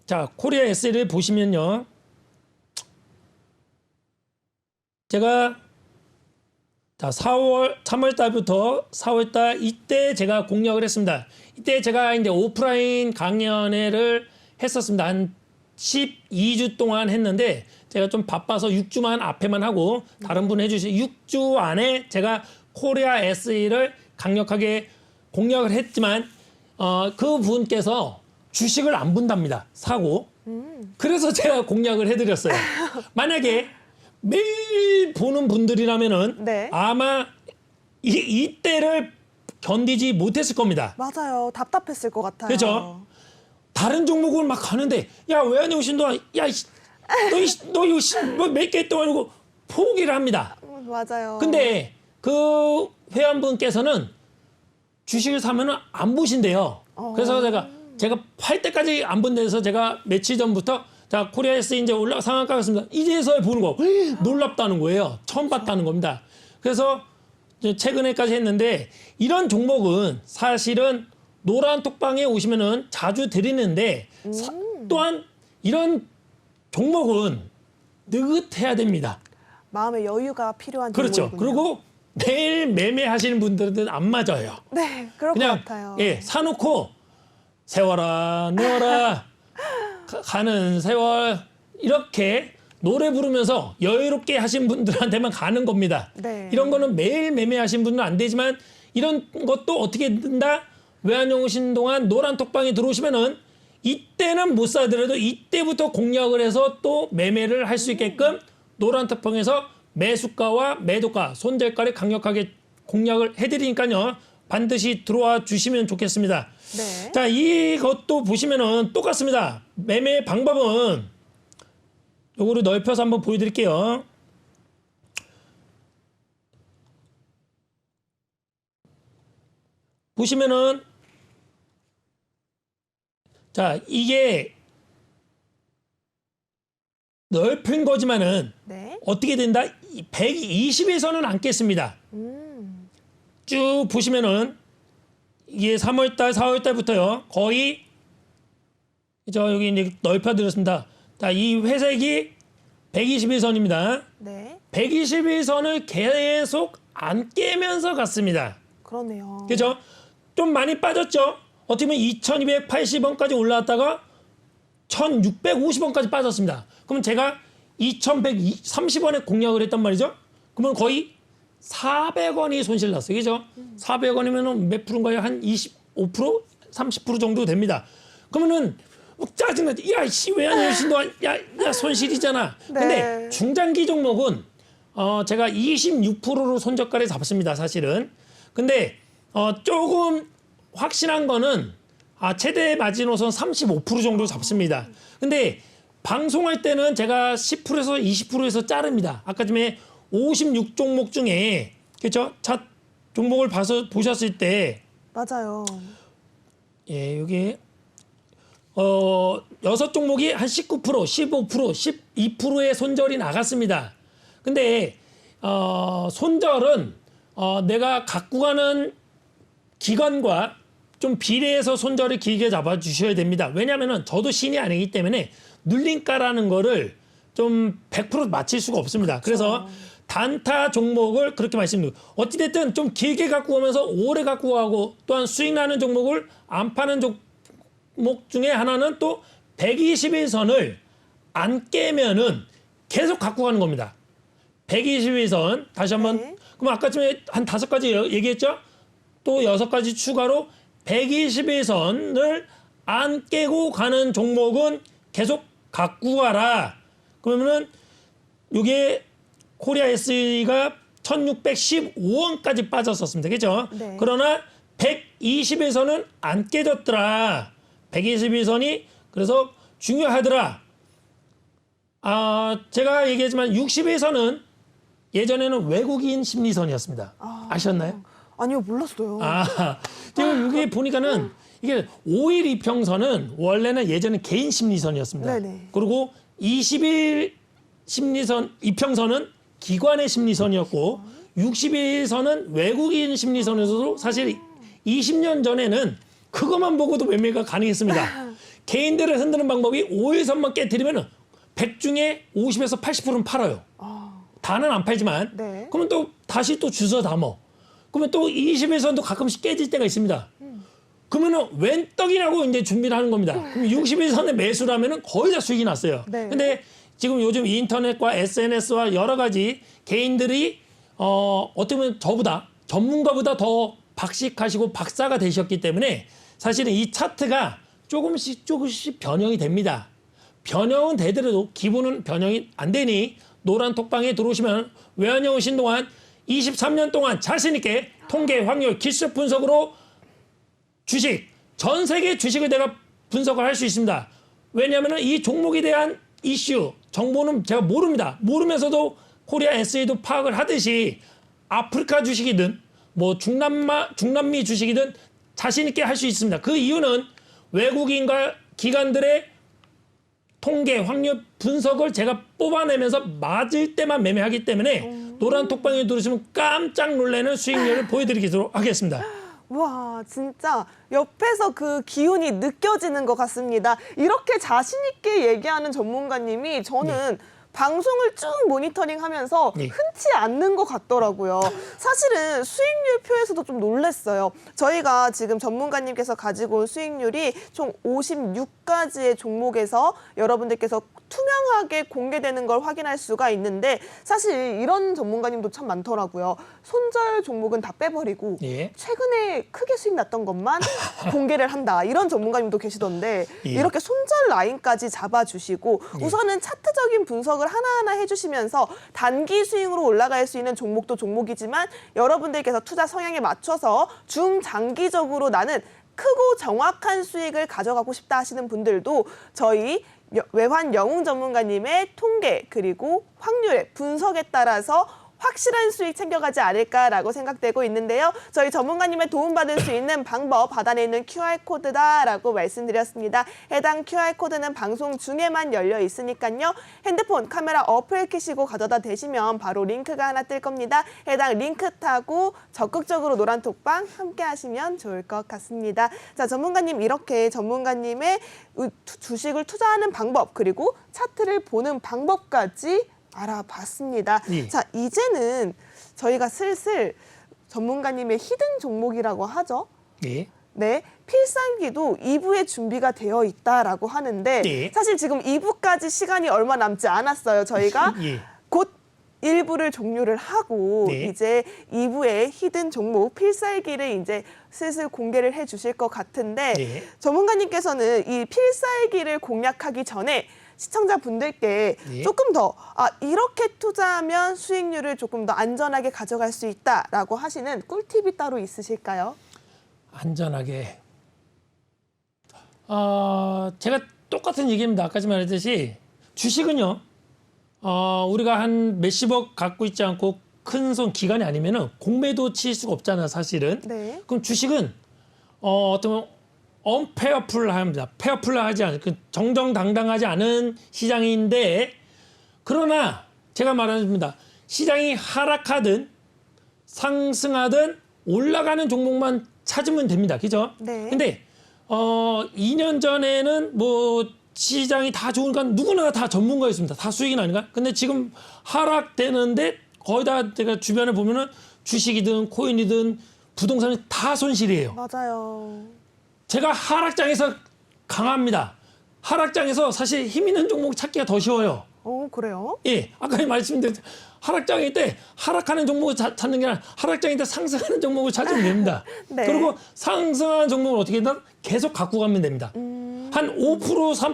자, 코리아 SE를 보시면요. 제가 자, 3월 달부터 4월 달 이때 제가 공략을 했습니다. 이때 제가 이제 오프라인 강연회를 했었습니다. 한 12주 동안 했는데 제가 좀 바빠서 6주만 앞에만 하고 다른 분 해주신 6주 안에 제가 코리아 SE를 강력하게 공략을 했지만 그 분께서 주식을 안 본답니다. 사고. 그래서 제가 공략을 해드렸어요. 만약에 매일 보는 분들이라면은 네. 아마 이때를 견디지 못했을 겁니다. 맞아요. 답답했을 것 같아요. 그렇죠? 다른 종목을 막 가는데 야, 외환영 신동안 너 이거 몇 개 동안 이거 포기를 합니다. 맞아요. 근데 그 회원분께서는 주식을 사면은 안 보신대요. 그래서 제가 팔 때까지 안 본 데서 제가 며칠 전부터 자, 코리아에서 이제 상한가 갔습니다. 이제서야 보는 거. 놀랍다는 거예요. 처음 봤다는 겁니다. 그래서 최근에까지 했는데 이런 종목은 사실은 노란 톡방에 오시면은 자주 드리는데 또한 이런 종목은 느긋해야 됩니다. 마음의 여유가 필요한 그렇죠. 종목이군요. 그리고 매일 매매하시는 분들은 안 맞아요. 네, 그럴 것 그냥 같아요. 예, 사놓고 세워라 놓아라 가는 세월 이렇게 노래 부르면서 여유롭게 하신 분들한테만 가는 겁니다. 네. 이런 거는 매일 매매하신 분은 안 되지만 이런 것도 어떻게 된다? 외환용 신동안 노란 톡방에 들어오시면은 이때는 못 사더라도 이때부터 공략을 해서 또 매매를 할 수 있게끔 노란 톡방에서 매수가와 매도가, 손절가를 강력하게 공략을 해드리니까요. 반드시 들어와 주시면 좋겠습니다. 네. 자, 이것도 보시면은 똑같습니다. 매매 방법은 요거를 넓혀서 한번 보여드릴게요. 보시면은 자, 이게 넓힌 거지만은 네. 어떻게 된다? 120에서는 안 깼습니다. 쭉 보시면은 이게 3월달, 4월달부터요. 거의 여기 이제 넓혀드렸습니다. 자, 이 회색이 121선입니다. 네. 121선을 계속 안 깨면서 갔습니다. 그러네요. 그죠? 좀 많이 빠졌죠? 어떻게 보면 2280원까지 올라왔다가 1650원까지 빠졌습니다. 그러면 제가 2130원에 공략을 했단 말이죠? 그러면 거의 400원이 손실 났어요. 그죠? 400원이면 몇 프로인가요? 한 25%? 30% 정도 됩니다. 그러면은 짜증나지. 야, 외환 신동안 야, 손실이잖아. 네. 근데 중장기 종목은 제가 26%로 손절가를 잡습니다. 사실은. 근데 조금 확신한 거는 최대 마지노선 35% 정도 잡습니다. 근데 방송할 때는 제가 10%에서 20%에서 자릅니다. 아까 전에 56종목 중에 그렇죠? 차 종목을 보셨을 때 맞아요. 예, 여기 6종목이 한 19%, 15%, 12%의 손절이 나갔습니다. 근데 손절은 내가 갖고 가는 기간과 좀 비례해서 손절을 길게 잡아주셔야 됩니다. 왜냐하면 저도 신이 아니기 때문에 눌림가라는 거를 좀 100% 맞힐 수가 없습니다. 그래서 단타 종목을 그렇게 말씀드리고 어찌됐든 좀 길게 갖고 오면서 오래 갖고 가고 또한 수익 나는 종목을 안 파는 종목 중에 하나는 또 121선을 안 깨면은 계속 갖고 가는 겁니다. 121선 다시 한번 네. 그럼 아까쯤에 한 5가지 얘기했죠? 또 6가지 추가로 121선을 안 깨고 가는 종목은 계속 갖고 가라. 그러면은 이게 코리아 SE가 1615원까지 빠졌었습니다. 그죠? 네. 그러나 121선은 안 깨졌더라. 121선이 그래서 중요하더라. 제가 얘기했지만 61선은 예전에는 외국인 심리선이었습니다. 아셨나요? 아니요, 몰랐어요. 지금 여기 보니까는 이게 5일 이평선은 원래는 예전에 개인 심리선이었습니다. 네네. 그리고 20일 심리선 이평선은 기관의 심리선이었고 60일선은 외국인 심리선에서도 사실 20년 전에는 그것만 보고도 매매가 가능했습니다. 개인들을 흔드는 방법이 5일선만 깨뜨리면 100 중에 50에서 80%는 팔아요. 다는 안 팔지만 네. 그러면 또 다시 또 주워 담어. 그러면 또 20일선도 가끔씩 깨질 때가 있습니다. 그러면은 웬 떡이라고 이제 준비를 하는 겁니다. 그럼 60일선에 매수를 하면은 거의 다 수익이 났어요. 네. 근데 지금 요즘 인터넷과 SNS와 여러 가지 개인들이 어떻게 보면 저보다 전문가보다 더 박식하시고 박사가 되셨기 때문에 사실은 이 차트가 조금씩 변형이 됩니다. 변형은 되더라도 기본은 변형이 안 되니 노란 톡방에 들어오시면 외환형 오신 동안 23년 동안 자신 있게 통계, 확률, 기술적 분석으로 주식, 전 세계 주식을 내가 분석을 할 수 있습니다. 왜냐하면 이 종목에 대한 이슈, 정보는 제가 모릅니다. 모르면서도 코리아 SE도 파악을 하듯이 아프리카 주식이든 뭐 중남미 주식이든 자신 있게 할 수 있습니다. 그 이유는 외국인과 기관들의 통계, 확률 분석을 제가 뽑아내면서 맞을 때만 매매하기 때문에 노란 톡방에 들으시면 깜짝 놀라는 수익률을 보여드리도록 하겠습니다. 와, 진짜 옆에서 그 기운이 느껴지는 것 같습니다. 이렇게 자신 있게 얘기하는 전문가님이 저는 방송을 쭉 모니터링하면서 네. 흔치 않는 것 같더라고요. 사실은 수익률 표에서도 좀 놀랐어요. 저희가 지금 전문가님께서 가지고 온 수익률이 총 56가지의 종목에서 여러분들께서 투명하게 공개되는 걸 확인할 수가 있는데 사실 이런 전문가님도 참 많더라고요. 손절 종목은 다 빼버리고 예. 최근에 크게 수익 났던 것만 공개를 한다. 이런 전문가님도 계시던데 예. 이렇게 손절 라인까지 잡아주시고 우선은 차트적인 분석을 하나하나 해주시면서 단기 수익으로 올라갈 수 있는 종목도 종목이지만 여러분들께서 투자 성향에 맞춰서 중장기적으로 나는 크고 정확한 수익을 가져가고 싶다 하시는 분들도 저희 외환 영웅 전문가님의 통계 그리고 확률의 분석에 따라서 확실한 수익 챙겨가지 않을까라고 생각되고 있는데요. 저희 전문가님의 도움받을 수 있는 방법 하단에 있는 QR코드다라고 말씀드렸습니다. 해당 QR코드는 방송 중에만 열려 있으니까요. 핸드폰 카메라 어플 켜시고 가져다 대시면 바로 링크가 하나 뜰 겁니다. 해당 링크 타고 적극적으로 노란 톡방 함께 하시면 좋을 것 같습니다. 자, 전문가님 이렇게 전문가님의 주식을 투자하는 방법 그리고 차트를 보는 방법까지 알아봤습니다. 예. 자, 이제는 저희가 슬슬 전문가님의 히든 종목이라고 하죠. 예. 네, 필살기도 2부에 준비가 되어 있다라고 하는데 네. 사실 지금 2부까지 시간이 얼마 남지 않았어요. 저희가 예. 곧 1부를 종료를 하고 네. 이제 2부의 히든 종목 필살기를 이제 슬슬 공개를 해 주실 것 같은데 네. 전문가님께서는 이 필살기를 공략하기 전에 시청자분들께 예. 조금 더 이렇게 투자하면 수익률을 조금 더 안전하게 가져갈 수 있다라고 하시는 꿀팁이 따로 있으실까요? 안전하게. 제가 똑같은 얘기입니다. 아까 말했듯이 주식은요. 우리가 한 몇십억 갖고 있지 않고 큰 손 기간이 아니면은 공매도 칠 수가 없잖아요, 사실은. 네. 그럼 주식은 어떤 언페어풀합니다. 페어풀하지 않은 정정당당하지 않은 시장인데 그러나 제가 말합니다. 시장이 하락하든 상승하든 올라가는 종목만 찾으면 됩니다. 그죠? 네. 근데 2년 전에는 뭐 시장이 다 좋으니까 누구나 다 전문가였습니다. 다 수익이 나니까. 근데 지금 하락되는데 거의 다 제가 주변에 보면은 주식이든 코인이든 부동산이 다 손실이에요. 맞아요. 제가 하락장에서 강합니다. 하락장에서 사실 힘 있는 종목 찾기가 더 쉬워요. 그래요? 예, 아까 말씀드린 하락장일 때 하락하는 종목을 찾는 게 아니라 하락장일 때 상승하는 종목을 찾으면 됩니다. 네. 그리고 상승하는 종목을 어떻게 했나? 계속 갖고 가면 됩니다. 한 5%,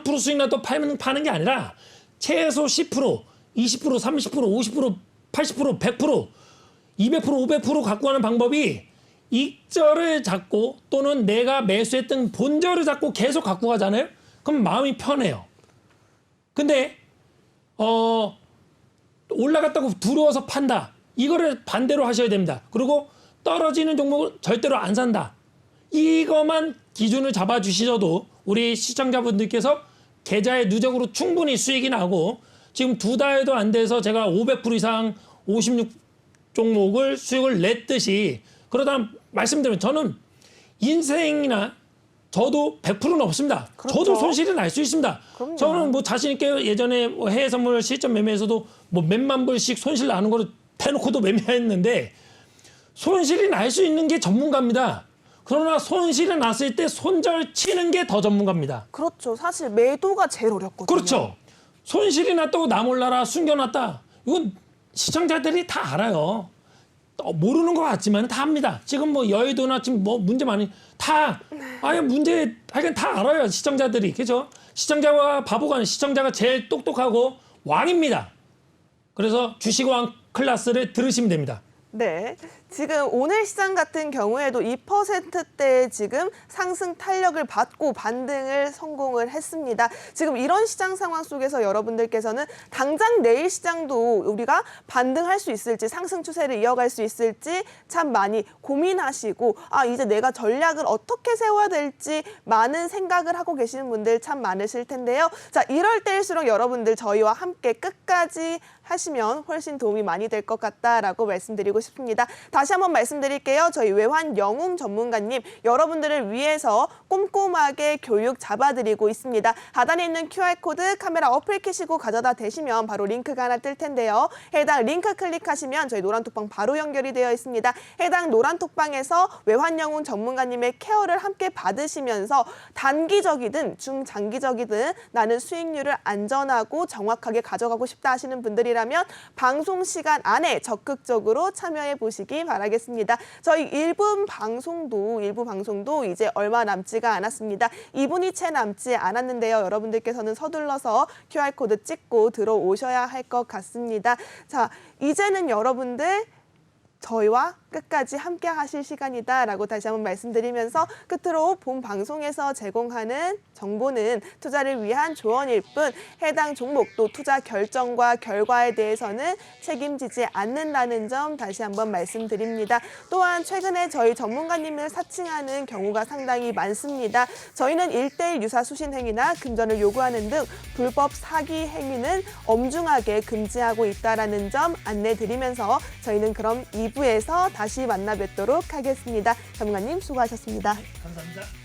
3% 수익 나도 파는 게 아니라 최소 10%, 20%, 30%, 50%, 80%, 100%, 200%, 500% 갖고 가는 방법이 익절을 잡고 또는 내가 매수했던 본절을 잡고 계속 갖고 가잖아요. 그럼 마음이 편해요. 근데 올라갔다고 두려워서 판다. 이거를 반대로 하셔야 됩니다. 그리고 떨어지는 종목을 절대로 안 산다. 이것만 기준을 잡아주시셔도 우리 시청자분들께서 계좌의 누적으로 충분히 수익이 나고 지금 2달도 안 돼서 제가 500% 이상 56종목을 수익을 냈듯이 그러다 말씀드리면 저는 인생이나 저도 100%는 없습니다. 그렇죠. 저도 손실이 날 수 있습니다. 그럼요. 저는 뭐 자신 있게 예전에 뭐 해외 선물 실전 매매에서도 뭐 몇만 불씩 손실 나는 거를 대놓고도 매매했는데 손실이 날 수 있는 게 전문가입니다. 그러나 손실이 났을 때 손절 치는 게 더 전문가입니다. 그렇죠. 사실 매도가 제일 어렵거든요. 그렇죠. 손실이 났다고 나 몰라라 숨겨놨다. 이건 시청자들이 다 알아요. 모르는 것 같지만 다 압니다. 지금 뭐 여의도나 지금 뭐 문제 많이 다 아예 문제 하여간 다 알아요. 시청자들이. 그죠? 시청자와 바보가 아니라 시청자가 제일 똑똑하고 왕입니다. 그래서 주식왕 클래스를 들으시면 됩니다. 네. 지금 오늘 시장 같은 경우에도 2%대의 지금 상승 탄력을 받고 반등을 성공을 했습니다. 지금 이런 시장 상황 속에서 여러분들께서는 당장 내일 시장도 우리가 반등할 수 있을지 상승 추세를 이어갈 수 있을지 참 많이 고민하시고 이제 내가 전략을 어떻게 세워야 될지 많은 생각을 하고 계시는 분들 참 많으실 텐데요. 자, 이럴 때일수록 여러분들 저희와 함께 끝까지 하시면 훨씬 도움이 많이 될 것 같다라고 말씀드리고 싶습니다. 다시 한번 말씀드릴게요. 저희 외환 영웅 전문가님 여러분들을 위해서 꼼꼼하게 교육 잡아드리고 있습니다. 하단에 있는 QR코드 카메라 어플 켜시고 가져다 대시면 바로 링크가 하나 뜰 텐데요. 해당 링크 클릭하시면 저희 노란톡방 바로 연결이 되어 있습니다. 해당 노란톡방에서 외환 영웅 전문가님의 케어를 함께 받으시면서 단기적이든 중장기적이든 나는 수익률을 안전하고 정확하게 가져가고 싶다 하시는 분들이라면 방송 시간 안에 적극적으로 참여해 보시기 바라겠습니다. 저희 1부 방송도 이제 얼마 남지가 않았습니다. 2분이 채 남지 않았는데요. 여러분들께서는 서둘러서 QR코드 찍고 들어오셔야 할 것 같습니다. 자, 이제는 여러분들 저희와 끝까지 함께 하실 시간이다라고 다시 한번 말씀드리면서 끝으로 본 방송에서 제공하는 정보는 투자를 위한 조언일 뿐 해당 종목 또 투자 결정과 결과에 대해서는 책임지지 않는다는 점 다시 한번 말씀드립니다. 또한 최근에 저희 전문가님을 사칭하는 경우가 상당히 많습니다. 저희는 1:1 유사수신 행위나 금전을 요구하는 등 불법 사기 행위는 엄중하게 금지하고 있다는 점 안내드리면서 저희는 그럼 2부에서 다시 만나 뵙도록 하겠습니다. 전문가님 수고하셨습니다. 감사합니다.